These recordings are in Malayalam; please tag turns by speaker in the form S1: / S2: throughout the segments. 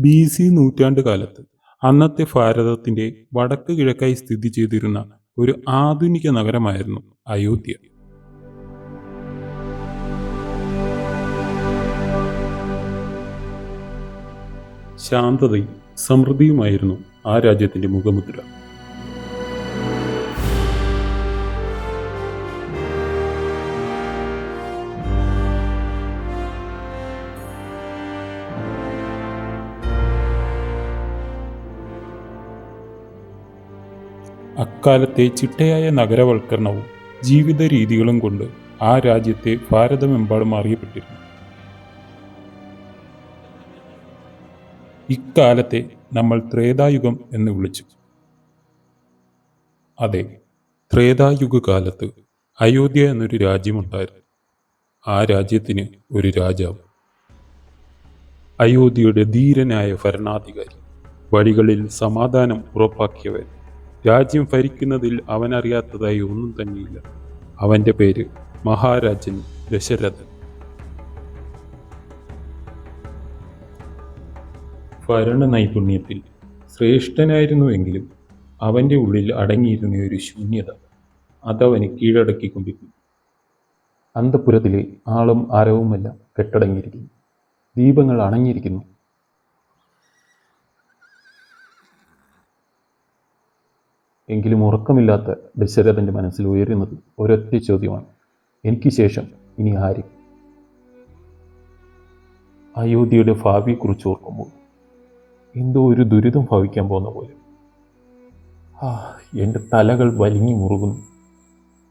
S1: BC നൂറ്റാണ്ട് കാലത്ത് അന്നത്തെ ഭാരതത്തിന്റെ വടക്ക് കിഴക്കായി സ്ഥിതി ചെയ്തിരുന്ന ഒരു ആധുനിക നഗരമായിരുന്നു അയോധ്യ. ശാന്തതയും സമൃദ്ധിയുമായിരുന്നു ആ രാജ്യത്തിന്റെ മുഖമുദ്ര. അക്കാലത്തെ ചിട്ടയായ നഗരവൽക്കരണവും ജീവിത രീതികളും കൊണ്ട് ആ രാജ്യത്തെ ഭാരതമെമ്പാടും അറിയപ്പെട്ടിരുന്നു. ഇക്കാലത്തെ നമ്മൾ ത്രേതായുഗം എന്ന് വിളിച്ചു. അതെ, ത്രേതായുഗ കാലത്ത് അയോധ്യ എന്നൊരു രാജ്യമുണ്ടായിരുന്നു. ആ രാജ്യത്തിന് ഒരു രാജാവ്, അയോധ്യയുടെ ധീരനായ ഭരണാധികാരി, വഴികളിൽ സമാധാനം ഉറപ്പാക്കിയവൻ. രാജ്യം ഭരിക്കുന്നതിൽ അവനറിയാത്തതായി ഒന്നും തന്നെയില്ല. അവന്റെ പേര് മഹാരാജൻ ദശരഥൻ. ഭരണ നൈപുണ്യത്തിൽ ശ്രേഷ്ഠനായിരുന്നുവെങ്കിലും അവന്റെ ഉള്ളിൽ അടങ്ങിയിരുന്ന ഒരു ശൂന്യത അതവന് കീഴടക്കിക്കൊണ്ടിരുന്നു. അന്തഃപുരത്തിലെ ആളും ആരവുമെല്ലാം കെട്ടടങ്ങിയിരിക്കുന്നു. ദീപങ്ങൾ അണഞ്ഞിരിക്കുന്നു. എങ്കിലും ഉറക്കമില്ലാത്ത ദശരഥന്റെ മനസ്സിൽ ഉയരുന്നത് ഒരൊറ്റ ചോദ്യമാണ്: എനിക്ക് ശേഷം ഇനി ആര്? അയോധ്യയുടെ ഭാവിയെക്കുറിച്ച് ഓർക്കുമ്പോൾ എന്തോ ഒരു ദുരിതം ഭവിക്കാൻ പോകുന്ന പോലെ എൻ്റെ തലകൾ വലിഞ്ഞു മുറുകുന്നു.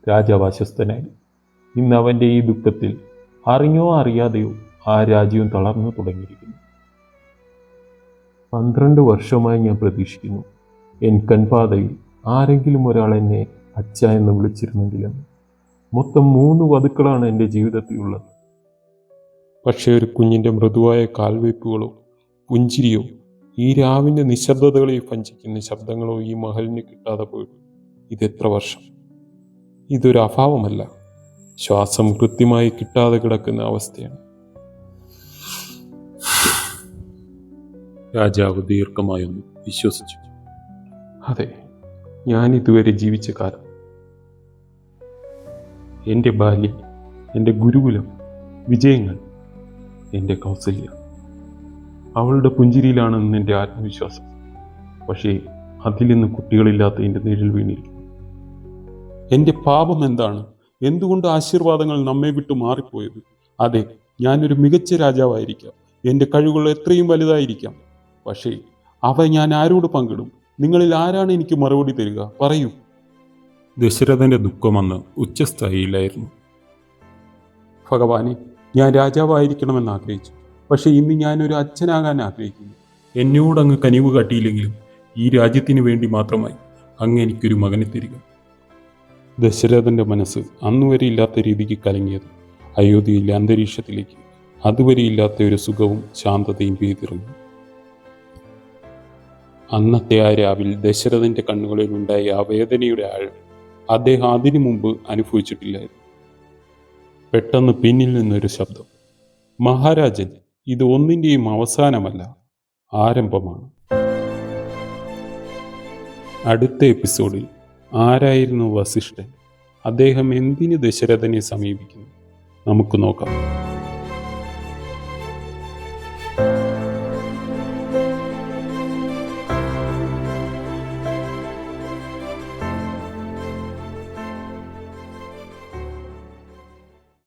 S1: രാജാവ് അസ്വസ്ഥനായി. ഇന്ന് അവൻ്റെ ഈ ദുഃഖത്തിൽ അറിഞ്ഞോ അറിയാതെയോ ആ രാജ്യവും തളർന്നു തുടങ്ങിയിരിക്കുന്നു. 12 വർഷമായി ഞാൻ പ്രതീക്ഷിക്കുന്നു എൻ കൺപാതയിൽ ആരെങ്കിലും ഒരാൾ എന്നെ അച്ഛ എന്ന് വിളിച്ചിരുന്നെങ്കിലും. മൊത്തം 3 വധുക്കളാണ് എൻ്റെ ജീവിതത്തിലുള്ളത്. പക്ഷേ ഒരു കുഞ്ഞിൻ്റെ മൃദുവായ കാൽവയ്പ്പുകളോ പുഞ്ചിരിയോ ഈ രാവിൻ്റെ നിശബ്ദതകളെ ഭഞ്ചിക്കുന്ന ശബ്ദങ്ങളോ ഈ മഹലിന് കിട്ടാതെ പോയിട്ടു ഇതെത്ര വർഷം? ഇതൊരു അഭാവമല്ല, ശ്വാസം കൃത്യമായി കിട്ടാതെ കിടക്കുന്ന അവസ്ഥയാണ്. രാജാവ് ദീർഘമായൊന്ന് വിശ്വസിച്ചു. അതെ, ഞാൻ ഇതുവരെ ജീവിച്ച കാലം, എൻ്റെ ബാല്യം, എൻ്റെ ഗുരുകുലം, വിജയങ്ങൾ, എൻ്റെ കൗസല്യ, അവളുടെ പുഞ്ചിരിയിലാണ് എൻ്റെ ആത്മവിശ്വാസം. പക്ഷേ അതിൽ നിന്ന് കുട്ടികളില്ലാത്ത എൻ്റെ നിഴൽ വീണിരിക്കുന്നു. എൻ്റെ പാപം എന്താണ്? എന്തുകൊണ്ട് ആശീർവാദങ്ങൾ നമ്മെ വിട്ടു മാറിപ്പോയത്? അതെ, ഞാനൊരു മികച്ച രാജാവായിരിക്കാം, എൻ്റെ കഴിവുകൾ എത്രയും വലുതായിരിക്കാം. പക്ഷേ അവ ഞാൻ ആരോട് പങ്കിടും? നിങ്ങളിൽ ആരാണ് എനിക്ക് മറുപടി തരിക? പറയൂ. ദശരഥന്റെ ദുഃഖമെന്ന് ഉച്ചസ്ഥായിയിലായിരുന്നു. ഭഗവാനെ, ഞാൻ രാജാവായിരിക്കണമെന്ന് ആഗ്രഹിച്ചു. പക്ഷെ ഇന്ന് ഞാനൊരു അച്ഛനാകാൻ ആഗ്രഹിക്കുന്നു. എന്നോടങ്ങ് കനിവ് കാട്ടിയില്ലെങ്കിലും ഈ രാജ്യത്തിന് വേണ്ടി മാത്രമായി അങ്ങ് എനിക്കൊരു മകനെ തരിക. ദശരഥന്റെ മനസ്സ് അന്നുവരെ ഇല്ലാത്ത രീതിക്ക് കലങ്ങിയത് അയോധ്യയിലെ അന്തരീക്ഷത്തിലേക്ക് അതുവരെ ഇല്ലാത്ത ഒരു സുഖവും ശാന്തതയും പെയ്തിറങ്ങി. അന്നത്തെ ആ രാവിൽ ദശരഥന്റെ കണ്ണുകളിൽ ഉണ്ടായ ആ വേദനയുടെ ആഴം അദ്ദേഹം അതിനു മുമ്പ് അനുഭവിച്ചിട്ടില്ലായിരുന്നു. പെട്ടെന്ന് പിന്നിൽ നിന്നൊരു ശബ്ദം: മഹാരാജൻ, ഇത് ഒന്നിൻ്റെയും അവസാനമല്ല, ആരംഭമാണ്. അടുത്ത എപ്പിസോഡിൽ ആരായിരുന്നു വസിഷ്ഠൻ? അദ്ദേഹം എന്തിന് ദശരഥനെ സമീപിക്കുന്നു? നമുക്ക് നോക്കാം.